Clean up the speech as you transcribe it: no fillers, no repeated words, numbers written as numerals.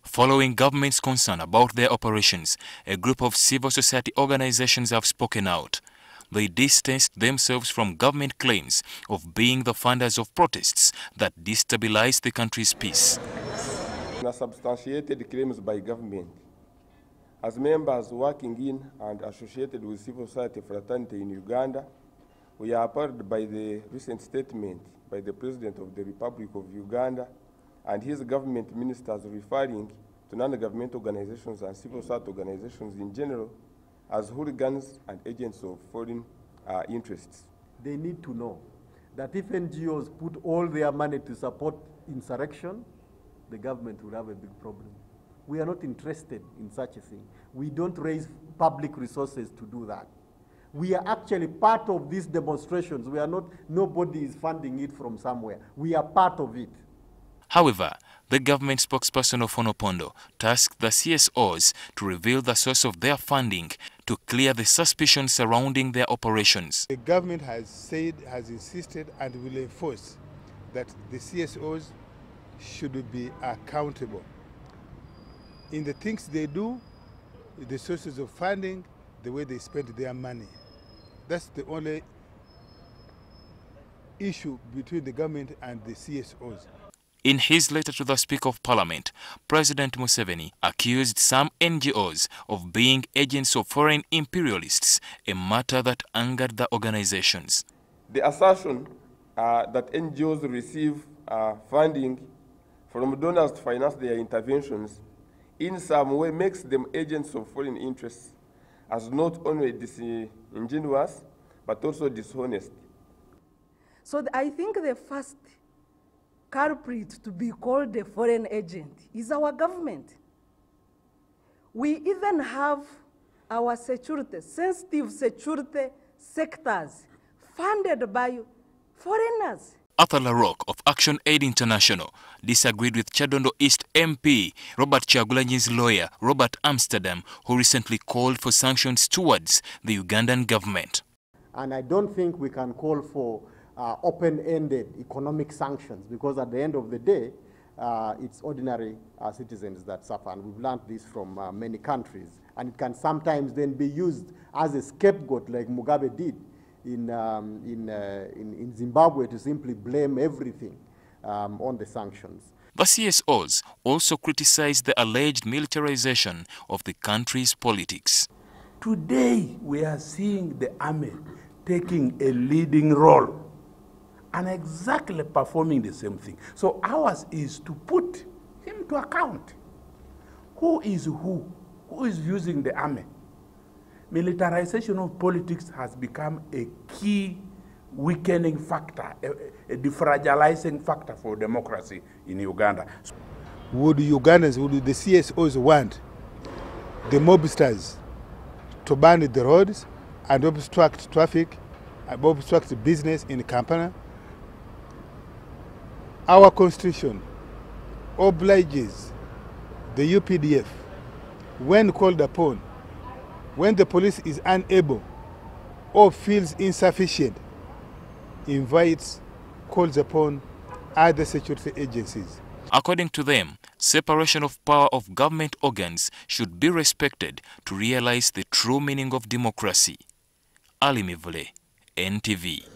Following government's concern about their operations, a group of civil society organizations have spoken out. They distanced themselves from government claims of being the funders of protests that destabilized the country's peace. Substantiated claims by government. As members working in and associated with civil society fraternity in Uganda, we are appalled by the recent statement by the President of the Republic of Uganda and his government ministers referring to non-government organizations and civil society organizations in general as hooligans and agents of foreign interests. They need to know that if NGOs put all their money to support insurrection, the government will have a big problem. We are not interested in such a thing. We don't raise public resources to do that. We are actually part of these demonstrations. We are not, nobody is funding it from somewhere. We are part of it. However, the government spokesperson of Onopondo tasked the CSOs to reveal the source of their funding to clear the suspicions surrounding their operations. The government has insisted and will enforce that the CSOs should be accountable in the things they do, the sources of funding, the way they spend their money. That's the only issue between the government and the CSOs. In his letter to the Speaker of Parliament, President Museveni accused some NGOs of being agents of foreign imperialists, a matter that angered the organizations. The assertion that NGOs receive funding from donors to finance their interventions in some way makes them agents of foreign interests as not only disingenuous but also dishonest. So I think the first culprit to be called a foreign agent is our government. We even have our security, sensitive security sectors funded by foreigners. Arthur Larocque of Action Aid International disagreed with Chadondo East MP Robert Chagulanyi's lawyer, Robert Amsterdam, who recently called for sanctions towards the Ugandan government. And I don't think we can call for open-ended economic sanctions, because at the end of the day, it's ordinary citizens that suffer. And we've learned this from many countries. And it can sometimes then be used as a scapegoat like Mugabe did in Zimbabwe, to simply blame everything on the sanctions. The CSOs also criticized the alleged militarization of the country's politics. Today, we are seeing the army taking a leading role and exactly performing the same thing. So ours is to put him to account. Who is who? Who is using the army? Militarization of politics has become a key weakening factor, a defragilizing factor for democracy in Uganda. Would Ugandans, would the CSOs want the mobsters to ban the roads and obstruct traffic, obstruct business in Kampala? Our constitution obliges the UPDF, when called upon, when the police is unable or feels insufficient, invites, calls upon other security agencies. According to them, separation of power of government organs should be respected to realize the true meaning of democracy. Ali Mivule, NTV.